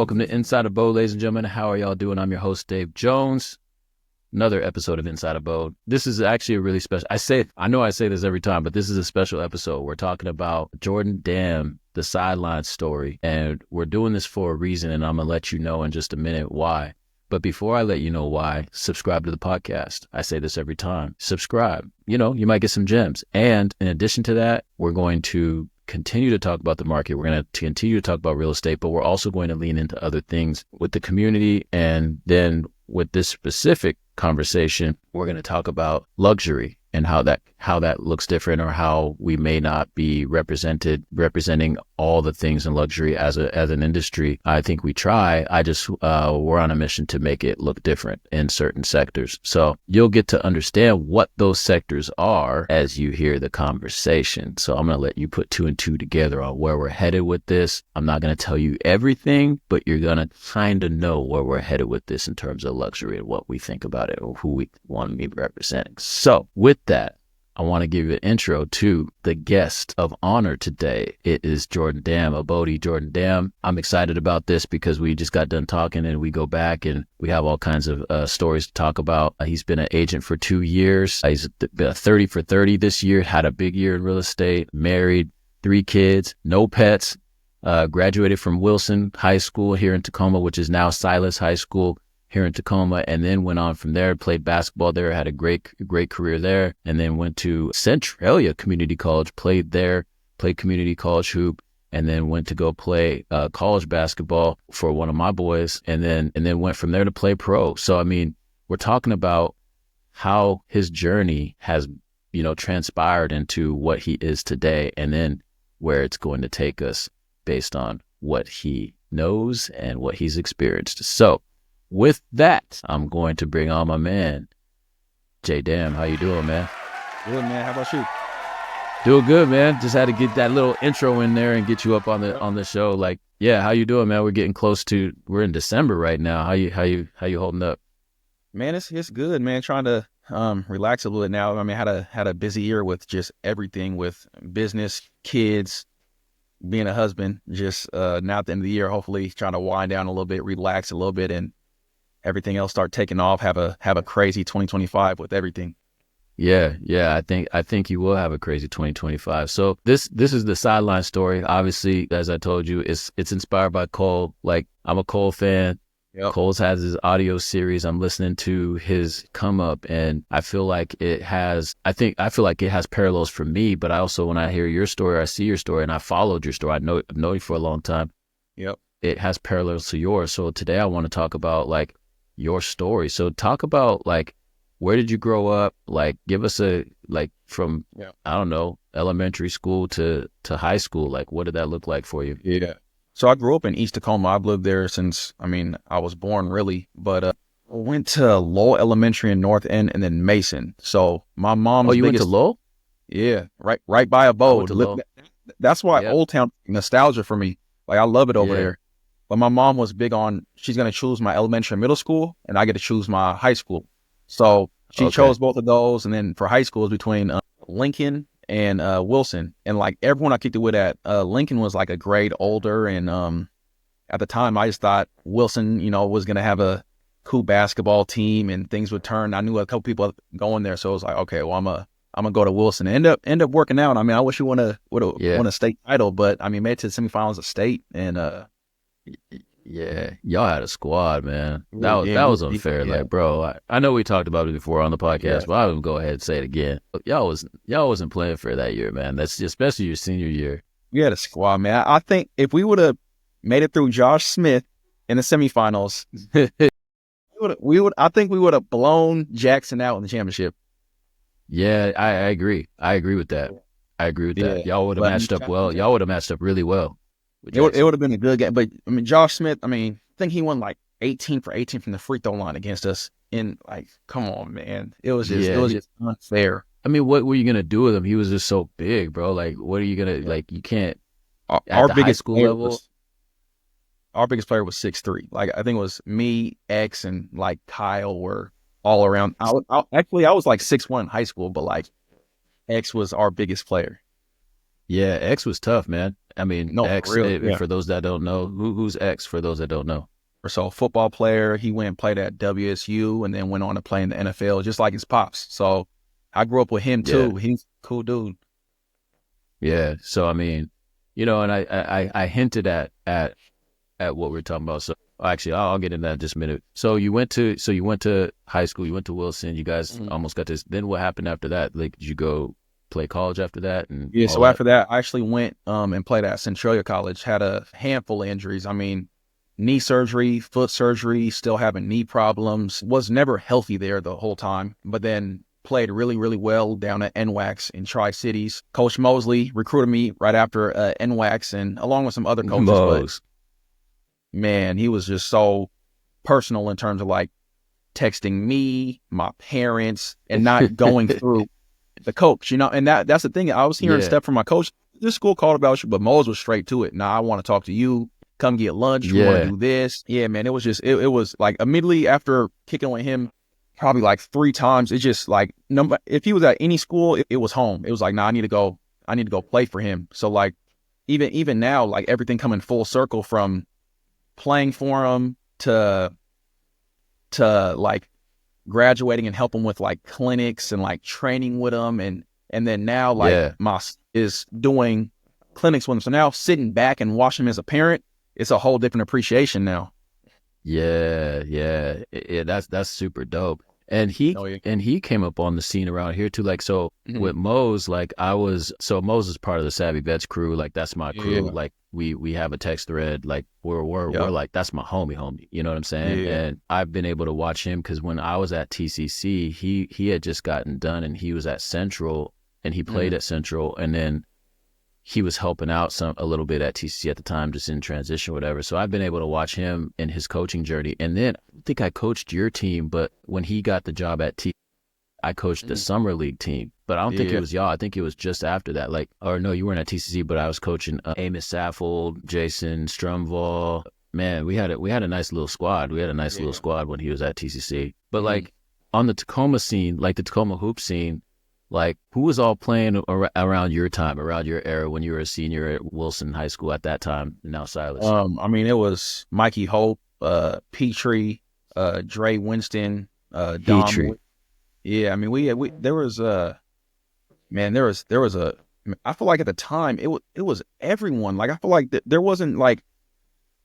Welcome to Inside Abode, ladies and gentlemen. How are y'all doing? I'm your host, Dave Jones. Another episode of Inside Abode. This is actually a really special, I know I say this every time, but this is a special episode. We're talking about Jordan Dam, the sideline story, and we're doing this for a reason, and I'm going to let you know in just a minute why. But before I let you know why, subscribe to the podcast. I say this every time. Subscribe. You might get some gems. And in addition to that, we're going to continue to talk about the market. We're going to continue to talk about real estate, but we're also going to lean into other things with the community. And then with this specific conversation, we're going to talk about luxury and how that looks different, or how we may not be representing all the things in luxury as an industry. I think we try. We're on a mission to make it look different in certain sectors. So you'll get to understand what those sectors are as you hear the conversation. So I'm going to let you put two and two together on where we're headed with this. I'm not going to tell you everything, but you're going to kind of know where we're headed with this in terms of luxury and what we think about it, or who we want to be representing. So with that, I want to give you an intro to the guest of honor today. It is Jordan Dam, Abode Jordan Dam. I'm excited about this because we just got done talking, and we go back and we have all kinds of stories to talk about. He's been an agent for 2 years. He's been a 30 for 30 this year, had a big year in real estate, married, 3 kids, no pets, graduated from Wilson High School here in Tacoma, which is now Silas High School here in Tacoma, and then went on from there, played basketball there, had a great career there, and then went to Centralia Community College, played community college hoop, and then went to go play college basketball for one of my boys, and then went from there to play pro. So, I mean, we're talking about how his journey has, transpired into what he is today, and then where it's going to take us based on what he knows and what he's experienced. So, with that, I'm going to bring on my man, J Dam. How you doing, man? Good, man. How about you? Doing good, man. Just had to get that little intro in there and get you up on the show. Like, yeah, how you doing, man? We're in December right now. How you holding up? Man, it's good, man. Trying to relax a little bit now. I mean, had a busy year with just everything, with business, kids, being a husband. Just now at the end of the year, hopefully trying to wind down a little bit, relax a little bit, and everything else start taking off. Have a crazy 2025 with everything. Yeah. I think you will have a crazy 2025. So this is the sideline story. Obviously, as I told you, it's inspired by Cole. Like, I'm a Cole fan. Yep. Cole's has his audio series. I'm listening to his come up, and I feel like it has parallels for me. But I also, when I hear your story, I see your story, and I followed your story. I've known you for a long time. Yep. It has parallels to yours. So today I want to talk about like your story. So talk about like, where did you grow up? Like, give us from, I don't know, elementary school to high school. Like, what did that look like for you? Yeah. So I grew up in East Tacoma. I've lived there since, I was born really, but I went to Lowell Elementary in North End, and then Mason. So my mom's went to Lowell? Yeah, right by Abode. That's why Old Town nostalgia for me. Like, I love it over there. But my mom was big on, she's going to choose my elementary and middle school, and I get to choose my high school. So she chose both of those. And then for high school, it was between Lincoln and Wilson. And like everyone I kicked it with at Lincoln was like a grade older. And at the time, I just thought Wilson, was going to have a cool basketball team and things would turn. I knew a couple people going there. So it was like, okay, well, I'm going to go to Wilson. End up working out. I wish we won a state title, but made it to the semifinals of state. And yeah, y'all had a squad, man. That was unfair. Like, bro, I know we talked about it before on the podcast, but I would go ahead and say it again. Y'all wasn't playing fair that year, man. That's especially your senior year. We had a squad, man. I think if we would have made it through Josh Smith in the semifinals, I think we would have blown Jackson out in the championship. Yeah, I agree. I agree with that. that. Y'all would have matched up well. Y'all would have matched up really well. It would have been a good game. But Josh Smith, I think he won like 18 for 18 from the free throw line against us. And like, come on, man. It was just unfair. What were you going to do with him? He was just so big, bro. Like, what are you going to, like, you can't, our biggest high school level? Our biggest player was 6'3". Like, I think it was me, X, and like Kyle were all around. I was like 6'1" in high school, but like X was our biggest player. Yeah, X was tough, man. I mean, No, X, for real. Yeah. for those that don't know, who's X for those that don't know? So football player, he went and played at WSU and then went on to play in the NFL, just like his pops. So I grew up with him too. He's a cool dude. Yeah. So, I mean, you know, and I hinted at what we're talking about. So actually, I'll get into that in just a minute. So you went to high school, you went to Wilson, you guys almost got this. Then what happened after that? Like, did you go play college after that? And yeah, so after that, I actually went and played at Centralia College, had a handful of injuries. I mean, knee surgery, foot surgery, still having knee problems, was never healthy there the whole time, but then played really, really well down at NWACS in Tri-Cities. Coach Mosley recruited me right after NWACS and along with some other coaches, but man, he was just so personal in terms of like texting me, my parents, and not going through the coach, you know, and that's the thing. I was hearing stuff from my coach. This school called about you, but Mose was straight to it. Nah, I want to talk to you. Come get lunch. You want to do this? Yeah, man. It was just it was like immediately after kicking with him, probably like 3 times. It's just like if he was at any school, it was home. It was like, nah, I need to go play for him. So like even now, like everything coming full circle from playing for him to like graduating and helping with like clinics and like training with them and then now like is doing clinics with him. So now sitting back and watching him as a parent, it's a whole different appreciation now. Yeah, that's super dope. And he came up on the scene around here too. Like, so with Mose, like Mose is part of the Savvy Vets crew. Like, that's my crew. Like we have a text thread. Like we're like, that's my homie. You know what I'm saying? Yeah. And I've been able to watch him because when I was at TCC, he had just gotten done and he was at Central and he played at Central, and then he was helping out a little bit at TCC at the time, just in transition, whatever. So I've been able to watch him in his coaching journey. And then I think I coached your team, but when he got the job at TCC, I coached the summer league team. But I don't think it was y'all. I think it was just after that. Like, or no, you weren't at TCC, but I was coaching Amos Saffold, Jason Strumval. Man, we had a nice little squad. We had a nice little squad when he was at TCC. But like on the Tacoma scene, like the Tacoma hoop scene, like, who was all playing around your time, around your era when you were a senior at Wilson High School at that time? Now, Silas. I mean, it was Mikey Hope, Petrie, Dre Winston, Dom. Yeah, I mean, there was I feel like at the time it was everyone. Like, I feel like there wasn't like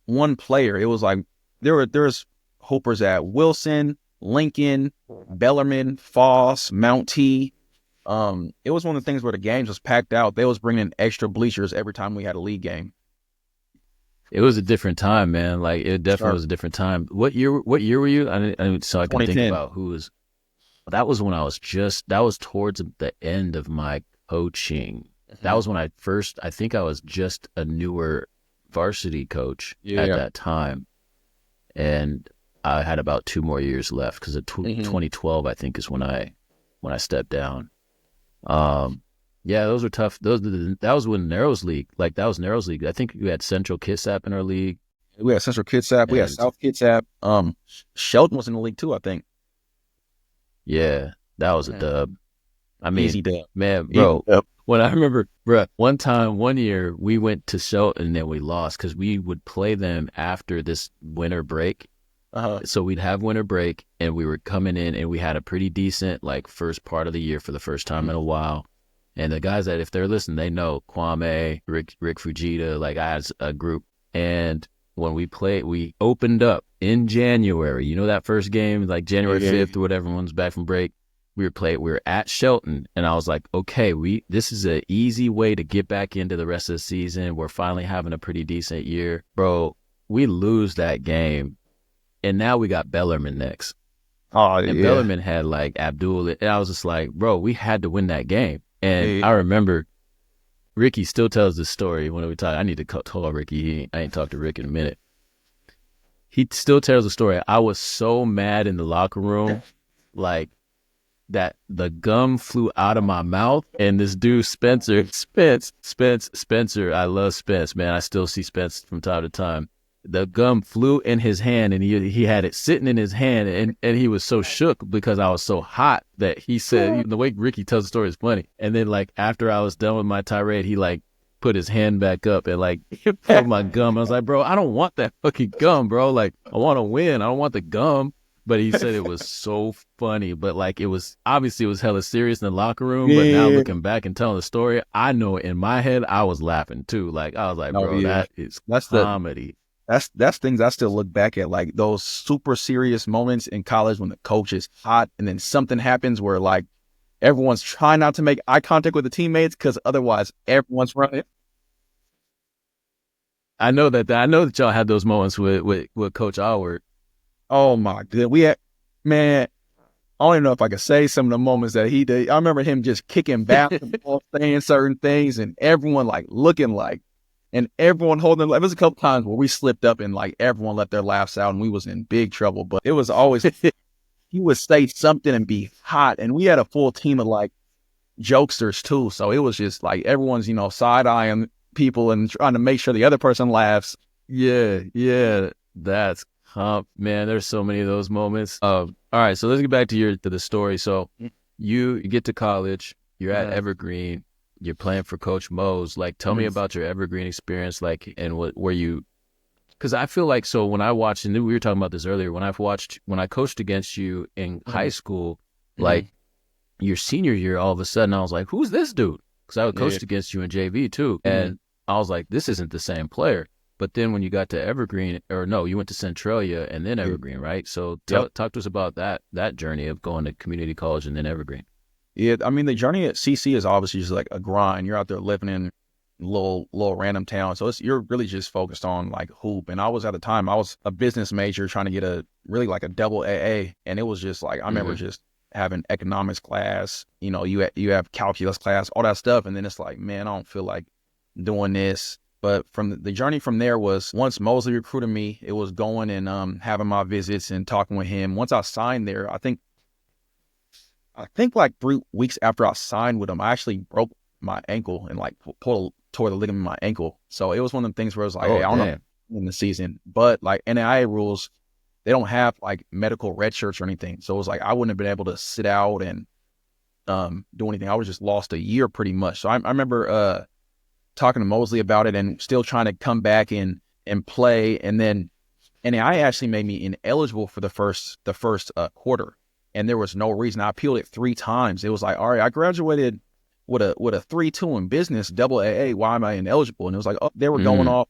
one player. It was like there's hoopers at Wilson, Lincoln, Bellarmine, Foss, Mount T. It was one of the things where the games was packed out. They was bringing in extra bleachers every time we had a league game. It was a different time, man. Like, it definitely was a different time. What year were you? So I can think about who was. That was when that was towards the end of my coaching. That was when I think I was just a newer varsity coach at that time. And I had about 2 more years left because 2012, I think, is when I stepped down. Those were tough. That was when Narrows League. Like, that was Narrows League. I think we had Central Kitsap in our league. We had Central Kitsap. We had South Kitsap. Shelton was in the league too, I think. Yeah, that was a dub. I mean, easy dub, man, bro. When I remember, bro, one year we went to Shelton and then we lost because we would play them after this winter break. So we'd have winter break and we were coming in and we had a pretty decent like first part of the year for the first time in a while. And the guys that, if they're listening, they know Kwame, Rick Fujita, like I had a group. And when we played, we opened up in January, you know, that first game, like January 5th or whatever, everyone's back from break. We were at Shelton and I was like, okay, this is an easy way to get back into the rest of the season. We're finally having a pretty decent year. Bro, we lose that game. And now we got Bellarmine next. And Bellarmine had like Abdul. And I was just like, bro, we had to win that game. And I remember Ricky still tells this story when we talk. I need to call Ricky. I ain't talked to Rick in a minute. He still tells the story. I was so mad in the locker room, like that the gum flew out of my mouth. And this dude, Spencer, I love Spence, man. I still see Spence from time to time. The gum flew in his hand and he had it sitting in his hand and he was so shook because I was so hot that he said, the way Ricky tells the story is funny. And then like after I was done with my tirade, he like put his hand back up and like pulled my gum. I was like, bro, I don't want that fucking gum, bro. Like, I want to win. I don't want the gum. But he said it was so funny. But like, it was hella serious in the locker room. But now looking back and telling the story, I know in my head I was laughing too. Like, I was like, bro, that's comedy. That's things I still look back at, like those super serious moments in college when the coach is hot and then something happens where like everyone's trying not to make eye contact with the teammates because otherwise everyone's running. I know that y'all had those moments with Coach Alward. Oh my god, man, I don't even know if I could say some of the moments that he did. I remember him just kicking basketball, saying certain things, and everyone like looking like, and everyone holding. There was a couple times where we slipped up and like everyone let their laughs out, and we was in big trouble. But it was always he would say something and be hot, and we had a full team of like jokesters too. So it was just like everyone's side eyeing people and trying to make sure the other person laughs. Yeah, that's. Man, there's so many of those moments. All right, so let's get back to the story. So you get to college, you're at Evergreen, you're playing for Coach Mose. Like, tell me about your Evergreen experience, like, and where you, because I feel like, so when I watched, and we were talking about this earlier, when I coached against you in high school, like your senior year, all of a sudden I was like, who's this dude? Because I coached against you in JV too, and I was like, this isn't the same player. But then when you got to Evergreen, or no, you went to Centralia and then Evergreen, right? So talk to us about that journey of going to community college and then Evergreen. Yeah, I mean, the journey at CC is obviously just like a grind. You're out there living in little random town, so you're really just focused on like hoop. And I was at the time, I was a business major trying to get a double AA, and it was just like I remember just having economics class. You have calculus class, all that stuff, and then it's like, man, I don't feel like doing this. But from the journey from there was once Mosley recruited me, it was going and having my visits and talking with him. Once I signed there, I think like 3 weeks after I signed with him, I actually broke my ankle and like tore the ligament in my ankle. So it was one of the things where it was like, hey, I don't know in the season, but like NAIA rules, they don't have like medical red shirts or anything. So it was like I wouldn't have been able to sit out and do anything. I was just lost a year pretty much. So I remember talking to Mosley about it and still trying to come back and play. And then NAIA actually made me ineligible for the first quarter. And there was no reason. I appealed it 3 times. It was like, all right, I graduated with a 3.2 in business, double AA. Why am I ineligible? And it was like, oh, they were going off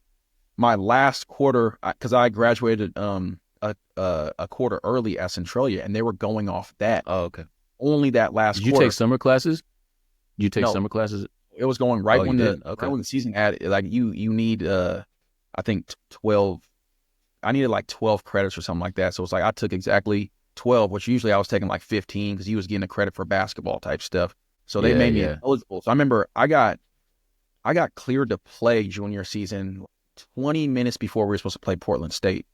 my last quarter because I graduated a quarter early at Centralia, and they were going off that. Oh, okay. Only that last quarter. Did you take summer classes? Summer classes? It was going right when the season had like you need I think 12. I needed like 12 credits or something like that. So it's like I took exactly 12, which usually I was taking like 15 because he was getting a credit for basketball type stuff. So they made me eligible. So I remember I got cleared to play junior season 20 minutes before we were supposed to play Portland State.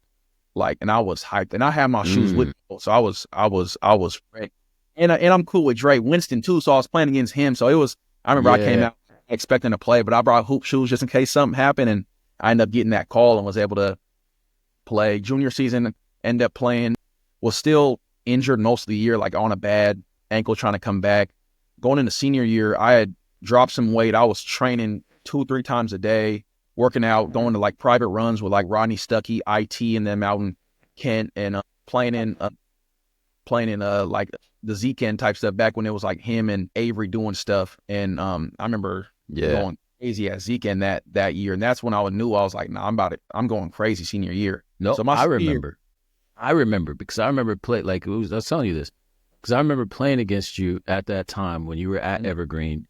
Like, and I was hyped, and I had my shoes with me, so I was ready. And I'm cool with Dre Winston too, so I was playing against him. So it was. I remember I came out expecting to play, but I brought hoop shoes just in case something happened, and I ended up getting that call and was able to play. Junior season, ended up playing, was still injured most of the year, like on a bad ankle trying to come back. Going into senior year, I had dropped some weight. I was training 2-3 times a day, working out, going to like private runs with like Rodney Stuckey, IT, and them out in Kent, and playing in like the Z-Ken type stuff back when it was like him and Avery doing stuff. And I remember going crazy at Z-Ken that year. And that's when I knew I was like, nah, I'm going crazy senior year. No, so I remember because I remember I was telling you this because I remember playing against you at that time when you were at Evergreen.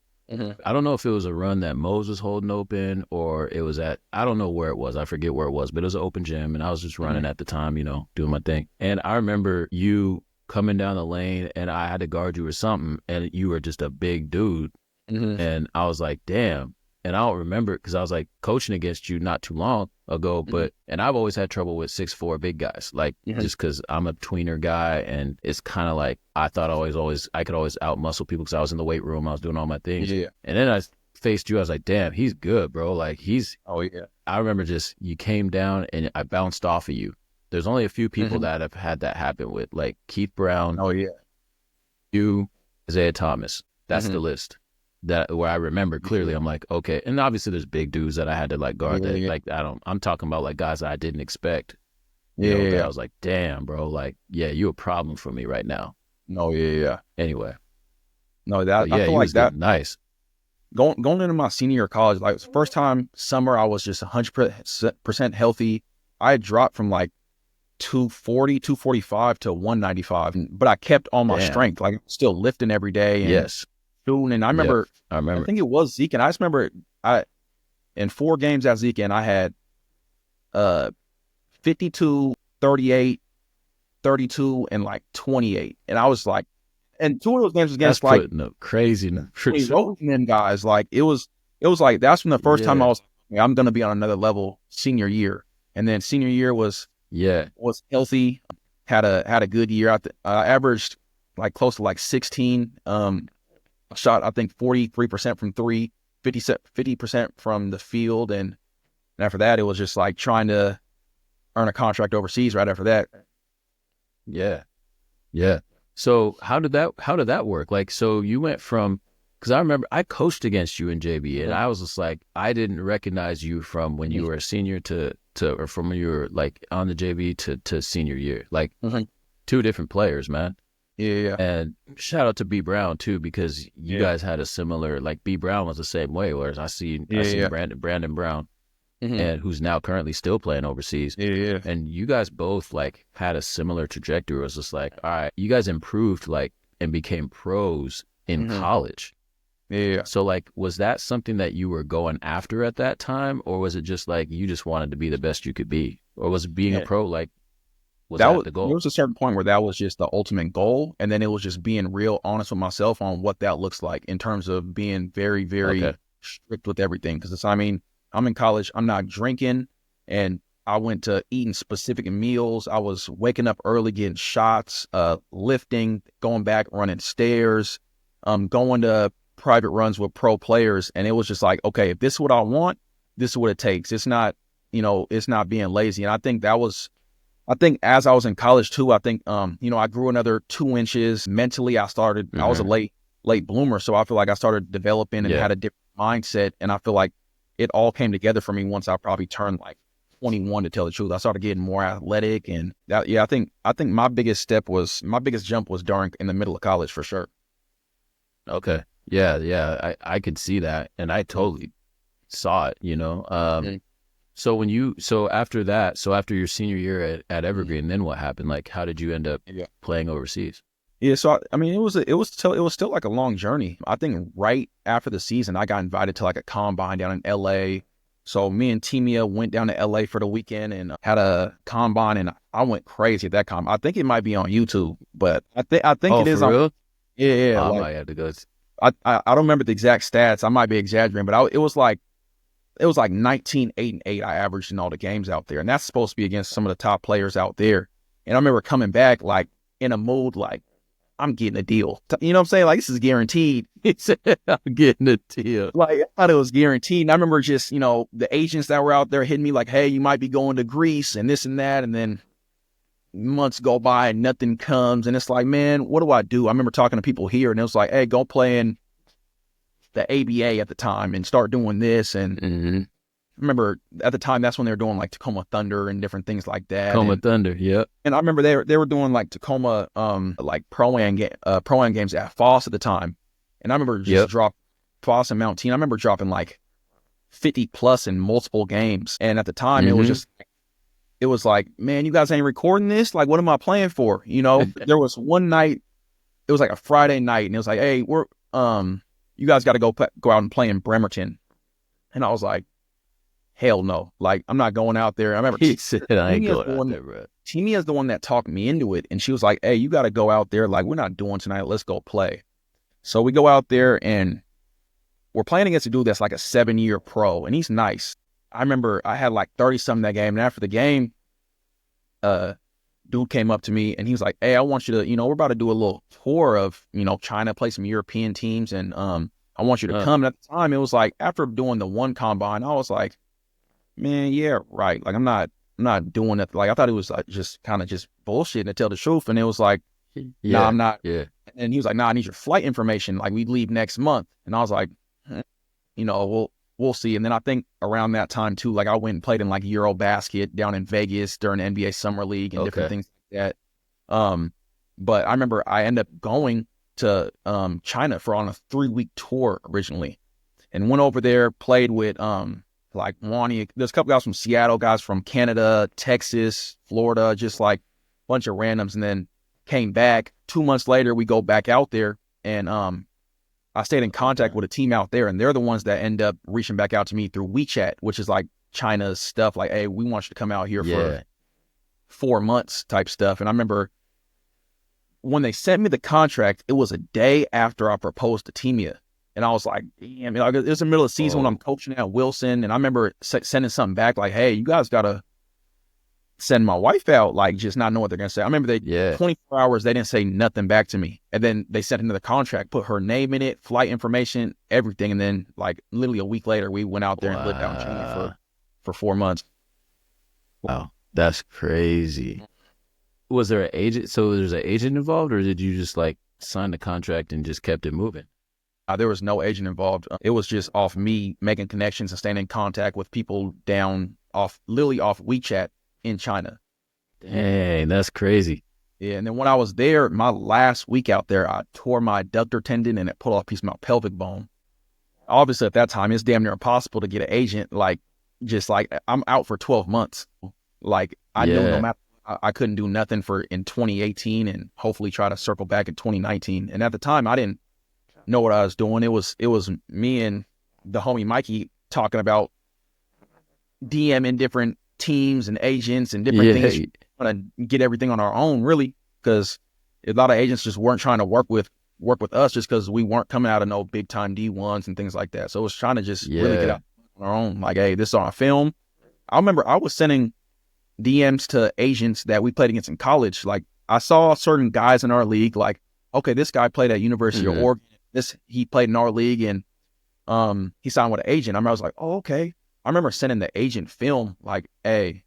I don't know if it was a run that Mose was holding open or it was I don't know where it was. I forget where it was, but it was an open gym and I was just running at the time, doing my thing. And I remember you coming down the lane and I had to guard you or something and you were just a big dude. And I was like, damn. And I don't remember because I was like coaching against you not too long ago, and I've always had trouble with 6'4" big guys, like just because I'm a tweener guy and it's kind of like I thought I could always out muscle people because I was in the weight room, I was doing all my things. And then I faced you, I was like, damn, he's good, bro. Like I remember just you came down and I bounced off of you. There's only a few people that have had that happen with, like Keith Brown. Oh yeah. You, Isaiah Thomas. That's the list. that where I remember clearly. I'm like, okay. And obviously there's big dudes that I had to like guard that. Like, I'm talking about like guys I didn't expect. You know, that I was like, damn, bro, like, yeah, you a problem for me right now. No, Anyway. No, that, yeah, I feel like that. Nice. Going into my senior year of college, like first time summer, I was just 100% healthy. I had dropped from like 245 to 195, but I kept all my strength, like still lifting every day. And shooting. And I remember, I think it was Zeke. And I just remember in 4 games at Zeke, and I had 52, 38, 32, and like 28. And I was like, and 2 of those games was against like crazy them guys. Like it was like, that's from the first time I was like, I'm going to be on another level senior year. And then senior year was healthy, had a good year. I averaged like close to like 16, shot, I think 43% from 3, 50% from the field. And after that, it was just like trying to earn a contract overseas right after that. Yeah. So how did that work? Like, so you went from, because I remember I coached against you in JV, and I was just like, I didn't recognize you from when you were a senior or from when you were like on the JV to senior year, like 2 different players, man. Yeah. And shout out to B Brown too, because you guys had a similar, like B Brown was the same way, whereas I see Brandon Brown, and who's now currently still playing overseas. And you guys both like had a similar trajectory. It was just like, all right, you guys improved like and became pros in college. So like, was that something that you were going after at that time, or was it just like you just wanted to be the best you could be, or was being a pro like that the goal? There was a certain point where that was just the ultimate goal, and then it was just being real honest with myself on what that looks like in terms of being very, very strict with everything. Because I mean, I'm in college, I'm not drinking, and I went to eating specific meals. I was waking up early, getting shots, lifting, going back, running stairs, going to private runs with pro players. And it was just like, okay, if this is what I want, this is what it takes. It's not, it's not being lazy. And I think as I was in college too, I think, I grew another 2 inches mentally. I was a late bloomer. So I feel like I started developing and had a different mindset. And I feel like it all came together for me once I probably turned like 21, to tell the truth. I started getting more athletic, and that, I think my biggest jump was in the middle of college for sure. Okay. Yeah. I could see that, and I totally saw it, So after your senior year at Evergreen, then what happened? Like, how did you end up playing overseas? Yeah, so I mean, it was still like a long journey. I think right after the season, I got invited to like a combine down in LA. So me and Timia went down to LA for the weekend and had a combine, and I went crazy at that combine. I think it might be on YouTube, but I think it is for real? Yeah. I might have to go. I don't remember the exact stats. I might be exaggerating, but it was like 19, 8, and 8 I averaged in all the games out there, and that's supposed to be against some of the top players out there. And I remember coming back like in a mood like, I'm getting a deal. You know what I'm saying? Like, this is guaranteed. I'm getting a deal. Like, I thought it was guaranteed. And I remember just, the agents that were out there hitting me like, hey, you might be going to Greece and this and that. And then months go by and nothing comes. And it's like, man, what do I do? I remember talking to people here, and it was like, hey, go play in the ABA at the time and start doing this. And I remember at the time, that's when they were doing like Tacoma Thunder and different things like that. Tacoma Thunder, yep. And I remember they were doing like Tacoma, like pro-am games at Foss at the time. And I remember just dropping Foss and Mount Teen. I remember dropping like 50 plus in multiple games. And at the time, it was like, man, you guys ain't recording this? Like, what am I playing for? There was one night, it was like a Friday night, and it was like, hey, you guys got to go out and play in Bremerton. And I was like, hell no. Like, I'm not going out there. I remember he said, I ain't going out there, bro. Timmy is the one that talked me into it. And she was like, hey, you got to go out there. Like, we're not doing tonight. Let's go play. So we go out there, and we're playing against a dude that's like a 7-year pro, and he's nice. I remember I had like 30-something that game. And after the game, dude came up to me, and he was like, hey, I want you to, we're about to do a little tour of, China, play some European teams. And I want you to come. And at the time, it was like, after doing the one combine, I was like, man, yeah, right. Like, I'm not doing it. Like, I thought it was just kind of just bullshit, to tell the truth. And it was like, nah, I'm not. Yeah. And he was like, nah, I need your flight information. Like, we leave next month. And I was like, we'll see. And then I think around that time too, like I went and played in like Eurobasket down in Vegas during the NBA Summer League and different things like that. But I remember I ended up going to China on a 3-week tour originally, and went over there, played with like Wani. There's a couple guys from Seattle, guys from Canada, Texas, Florida, just like a bunch of randoms, and then came back. 2 months later, we go back out there, and I stayed in contact with a team out there, and they're the ones that end up reaching back out to me through WeChat, which is like China's stuff. Like, hey, we want you to come out here for 4 months type stuff. And I remember when they sent me the contract, it was a day after I proposed to Timia. And I was like, damn, it was in the middle of the season when I'm coaching at Wilson. And I remember sending something back like, hey, you guys got to send my wife out, like just not know what they're going to say. I remember 24 hours, they didn't say nothing back to me. And then they sent another contract, put her name in it, flight information, everything. And then like literally a week later, we went out there and lived out in China for 4 months. Wow. That's crazy. Was there an agent? So there's an agent involved, or did you just like sign the contract and just kept it moving? There was no agent involved. It was just off me making connections and staying in contact with people literally off WeChat in China. Dang, that's crazy. Yeah, and then when I was there, my last week out there, I tore my adductor tendon and it pulled off a piece of my pelvic bone. Obviously, at that time, it's damn near impossible to get an agent. Like, just like I'm out for 12 months. Like, I knew no matter I couldn't do nothing in 2018, and hopefully try to circle back in 2019. And at the time, I didn't know what I was doing. It was me and the homie Mikey talking about DMing different teams and agents and different things. Trying to get everything on our own, really, because a lot of agents just weren't trying to work with us just because we weren't coming out of no big time D1s and things like that. So it was trying to just really get out on our own. Like, hey, this is on film. I remember I was sending DMs to agents that we played against in college. Like, I saw certain guys in our league, like, okay, this guy played at University of Oregon. He played in our league, and he signed with an agent. I was like, oh, okay. I remember sending the agent film, like, hey,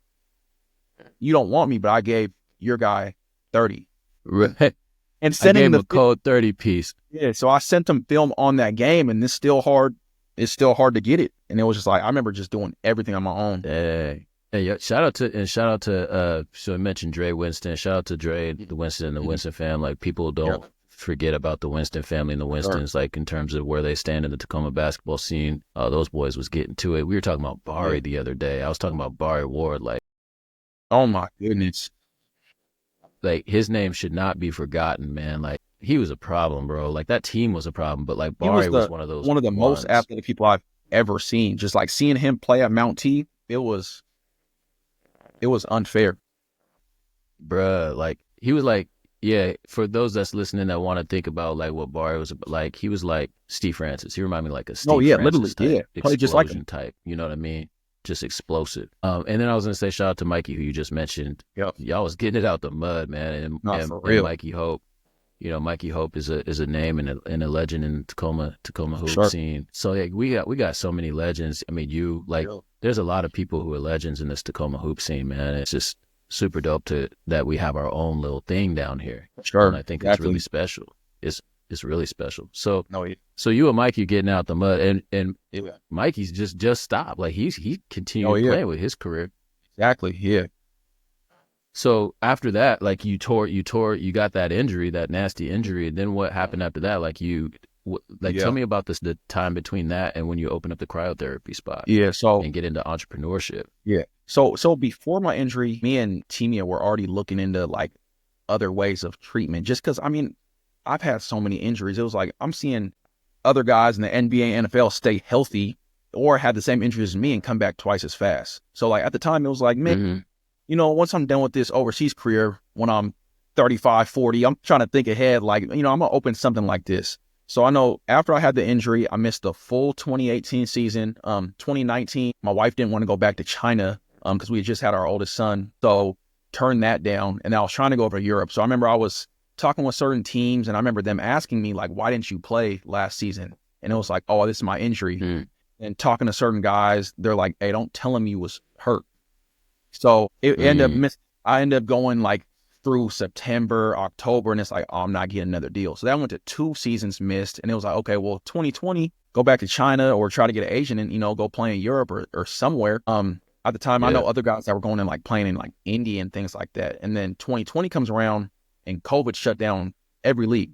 you don't want me, but I gave your guy 30. Right. And sending him a code 30 piece. Yeah, so I sent them film on that game, and it's still hard to get it. And it was just like, I remember just doing everything on my own. Dang. Hey, shout out to so I mentioned Dre Winston. Shout out to Dre, the Winston and the Winston fam. Like, people don't forget about the Winston family and the Winstons, like in terms of where they stand in the Tacoma basketball scene. Those boys was getting to it. We were talking about Bari the other day. I was talking about Bari Ward. Like, oh my goodness. Like, his name should not be forgotten, man. Like, he was a problem, bro. Like, that team was a problem, but like Bari was one of those. One of the most athletic people I've ever seen. Just like seeing him play at Mount T, it was unfair. Bruh, like, he was like, for those that's listening that want to think about like what Bari was like, he was like Steve Francis. He reminded me like a Steve Francis type, just like him. Type. You know what I mean? Just explosive. And then I was gonna say shout out to Mikey, who you just mentioned. Yep. Y'all was getting it out the mud, man. And Mikey Hope. You know, Mikey Hope is a name and a legend in Tacoma hoop scene. So yeah, we got so many legends. I mean, there's a lot of people who are legends in this Tacoma hoop scene, man. It's just super dope that we have our own little thing down here. Sure. And I think it's really special. It's really special. So so you and Mikey getting out the mud, and Mikey's just stopped. Like, he continued playing with his career. Exactly. Yeah. So after that, like, you got that injury, that nasty injury. And then what happened after that? Like, tell me about the time between that and when you open up the cryotherapy spot. Yeah. So, and get into entrepreneurship. Yeah. So before my injury, me and Timia were already looking into like other ways of treatment, just because, I mean, I've had so many injuries. It was like, I'm seeing other guys in the NBA and NFL stay healthy or had the same injuries as me and come back twice as fast. So like at the time it was like, man, once I'm done with this overseas career, when I'm 35, 40, I'm trying to think ahead, like, I'm going to open something like this. So I know after I had the injury, I missed the full 2018 season. 2019, my wife didn't want to go back to China because we had just had our oldest son. So turned that down, and I was trying to go over to Europe. So I remember I was talking with certain teams, and I remember them asking me, like, why didn't you play last season? And it was like, oh, this is my injury. And talking to certain guys, they're like, hey, don't tell him you was hurt. So it ended up I ended up going like through September, October, and it's like, oh, I'm not getting another deal. So that went to 2 seasons missed, and it was like, okay, well, 2020, go back to China or try to get an agent and, go play in Europe or somewhere. At the time, I know other guys that were going and like playing in like India and things like that. And then 2020 comes around and COVID shut down every league.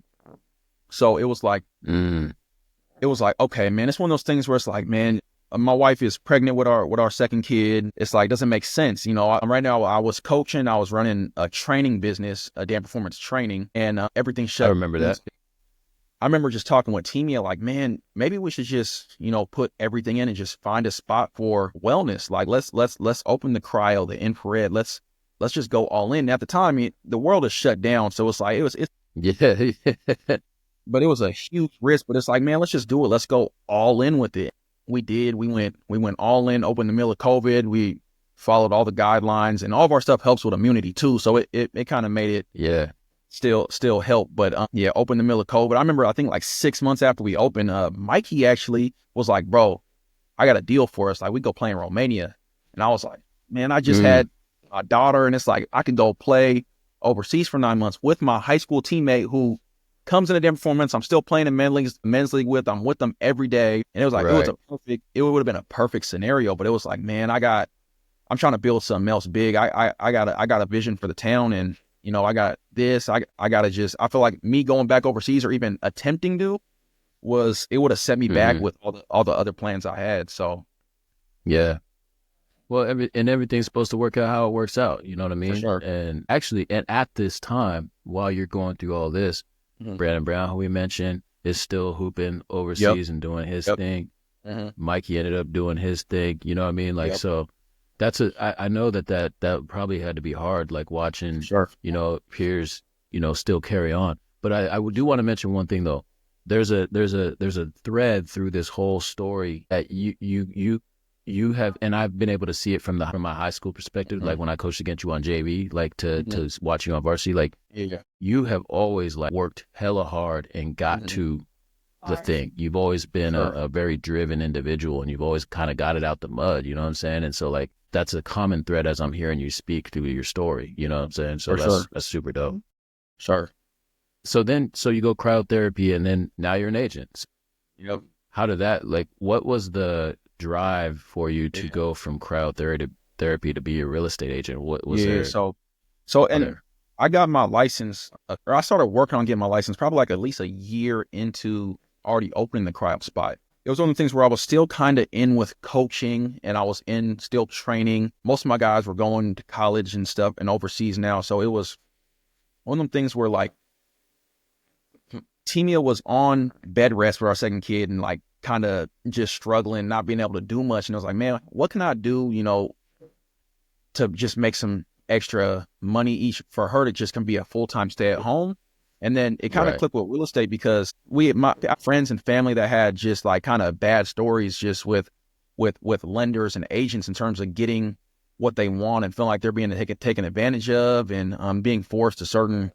So it was like, okay, man, it's one of those things where it's like, man, my wife is pregnant with our second kid. It's like, doesn't make sense. Right now I was coaching, I was running a training business, a damn performance training, and everything shut. I remember that. I remember just talking with Timia, like, man, maybe we should just, put everything in and just find a spot for wellness. Like, let's open the cryo, the infrared. Let's just go all in. At the time, the world is shut down. So it's like, yeah. But it was a huge risk, but it's like, man, let's just do it. Let's go all in with it. We did. We went all in, open in the middle of COVID. We followed all the guidelines, and all of our stuff helps with immunity too. So it kind of made it, still help. But open in the middle of COVID. I remember, I think like 6 months after we opened, Mikey actually was like, bro, I got a deal for us. Like, we go play in Romania. And I was like, man, I just had a daughter, and it's like, I could go play overseas for 9 months with my high school teammate who comes in a different performance. I'm still playing in men's league with. I'm with them every day, and it was like it would have been a perfect scenario. But it was like, man, I'm trying to build something else big. I got a vision for the town, and I got this. I feel like me going back overseas or even attempting to it would have set me back with all the other plans I had. So yeah. Well, everything's supposed to work out how it works out. You know what I mean? For sure. And actually, and at this time, while you're going through all this, Brandon Brown, who we mentioned, is still hooping overseas and doing his thing. Mikey ended up doing his thing. You know what I mean? Like, so I know that probably had to be hard, like watching, peers, still carry on. But I do want to mention one thing though. There's a thread through this whole story that you have, and I've been able to see it from my high school perspective, like when I coached against you on JV, like to watch you on varsity, like you have always like worked hella hard and got to the thing. You've always been a very driven individual, and you've always kind of got it out the mud, you know what I'm saying? And so like, that's a common thread as I'm hearing you speak through your story, you know what I'm saying? So that's super dope. Sure. So you go cryotherapy, and then now you're an agent. Yep. How did that, like, what was the drive for you to go from cryotherapy to be a real estate agent? What was there? So and I got my license, or I started working on getting my license probably like at least a year into already opening the cryo spot. It was one of the things where I was still kind of in with coaching, and I was still training. Most of my guys were going to college and stuff and overseas now. So it was one of them things where like Timia was on bed rest for our second kid and like kind of just struggling, not being able to do much. And I was like, man, what can I do, to just make some extra money each for her to just can be a full-time stay at home. And then it kind of clicked with real estate, because my friends and family that had just like kind of bad stories just with lenders and agents in terms of getting what they want and feeling like they're being taken advantage of, and being forced to certain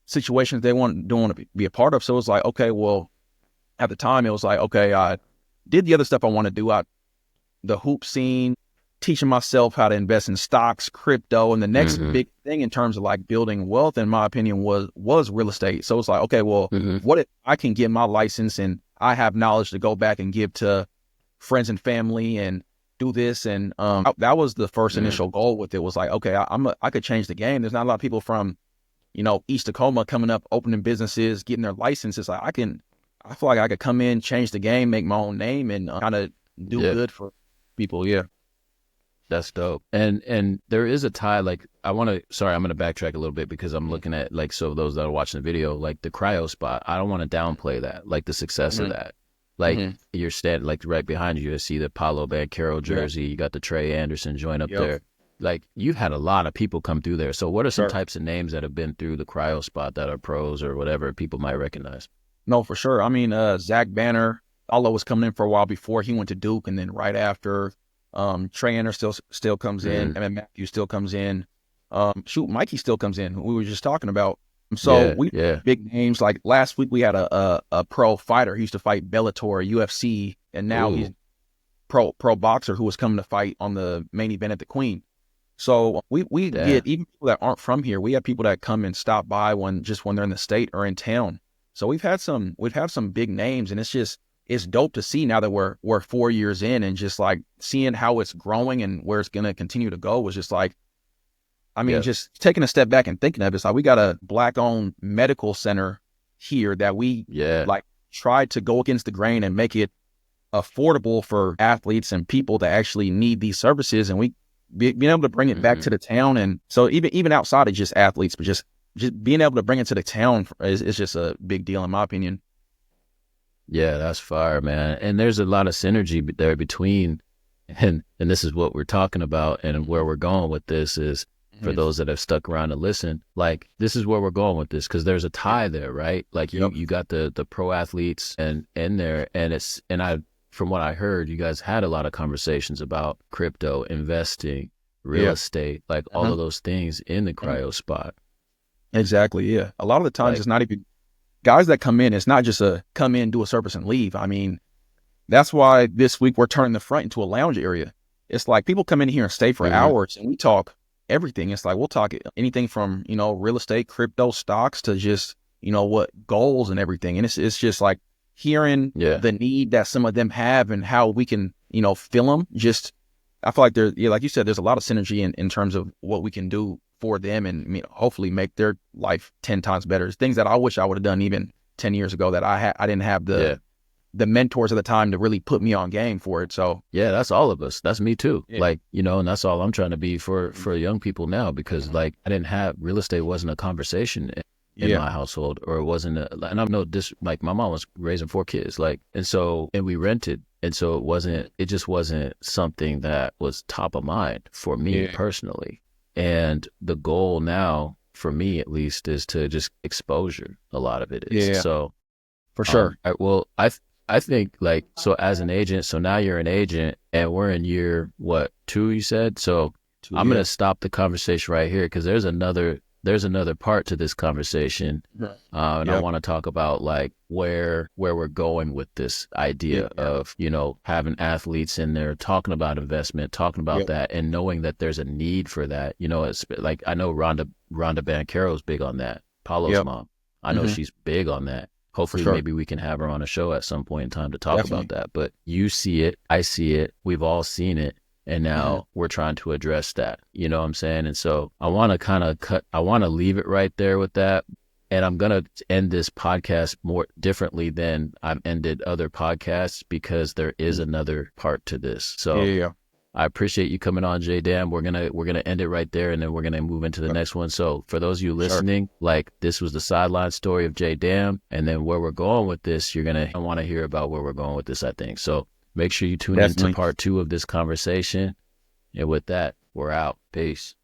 situations they don't want to be a part of. So it was like, okay, well, at the time it was like, okay, I did the other stuff I want to do out the hoop scene, teaching myself how to invest in stocks, crypto, and the next big thing in terms of like building wealth, in my opinion, was real estate. So it's like, okay, well, what if I can get my license and I have knowledge to go back and give to friends and family and do this? And that was the first initial goal with it, was like, okay, I could change the game. There's not a lot of people from, East Tacoma coming up, opening businesses, getting their licenses. Like I feel like I could come in, change the game, make my own name, and kind of do good for people. Yeah. That's dope. And there is a tie, like I'm going to backtrack a little bit, because I'm looking at, like, so those that are watching the video, like the cryo spot, I don't want to downplay that, like the success of that. Like you're standing like right behind you, I see the Paolo Banchero jersey, you got the Trey Anderson joint up there. Like you've had a lot of people come through there. So what are some types of names that have been through the cryo spot that are pros or whatever people might recognize? No, for sure. I mean, Zach Banner, although was coming in for a while before he went to Duke, and then right after, Trey Anderson still comes in, and then Matthew still comes in. Mikey still comes in. We were just talking about. So big names. Like last week we had a pro fighter. He used to fight Bellator, UFC, and now he's pro boxer who was coming to fight on the main event at the Queen. So we get even people that aren't from here. We have people that come and stop by when they're in the state or in town. So we've had some big names, and it's dope to see now that we're 4 years in, and just like seeing how it's growing and where it's gonna continue to go was just like, I mean, just taking a step back and thinking of it, it's like we got a Black-owned medical center here that we like tried to go against the grain and make it affordable for athletes and people that actually need these services, and we being able to bring it back to the town. And so even outside of just athletes, but just being able to bring it to the town is just a big deal in my opinion. Yeah, that's fire, man. And there's a lot of synergy there between, and this is what we're talking about, and where we're going with this is, for those that have stuck around to listen, like, this is where we're going with this, because there's a tie there, right? Like, you got the pro athletes and in there, and from what I heard, you guys had a lot of conversations about crypto, investing, real estate, like all of those things in the cryo spot. Exactly. Yeah. A lot of the times, it's not even guys that come in. It's not just a come in, do a service and leave. I mean, that's why this week we're turning the front into a lounge area. It's like people come in here and stay for hours, and we talk everything. It's like we'll talk anything from, real estate, crypto, stocks, to just, what goals and everything. And it's just like hearing the need that some of them have and how we can, fill them. Just, I feel like like you said, there's a lot of synergy in terms of what we can do for them, and hopefully make their life 10 times better. It's things that I wish I would have done even 10 years ago that I didn't have the mentors at the time to really put me on game for it. So yeah, that's all of us. That's me too. Like, and that's all I'm trying to be for young people now, because like I didn't have, real estate wasn't a conversation in my household, or it wasn't and I'm like my mom was raising 4 kids, like, and we rented. And so it just wasn't something that was top of mind for me personally. And the goal now, for me at least, is to just exposure. A lot of it is. So for sure. I think, like, so as an agent, so now you're an agent, and we're in year, 2, you said? So I'm going to stop the conversation right here, because there's another part to this conversation. And I want to talk about like where we're going with this idea of, having athletes in there, talking about investment, talking about that, and knowing that there's a need for that. It's like, I know Rhonda Banchero's big on that. Paulo's mom. I know she's big on that. Hopefully maybe we can have her on a show at some point in time to talk about that. But you see it, I see it, we've all seen it. And now we're trying to address that, you know what I'm saying? And so I want to I want to leave it right there with that. And I'm going to end this podcast more differently than I've ended other podcasts, because there is another part to this. So I appreciate you coming on, J Dam. We're going to end it right there, and then we're going to move into the next one. So for those of you listening, like, this was the sideline story of J Dam, and then where we're going with this, you're going to want to hear about where we're going with this, I think. So make sure you tune into part 2 of this conversation. And with that, we're out. Peace.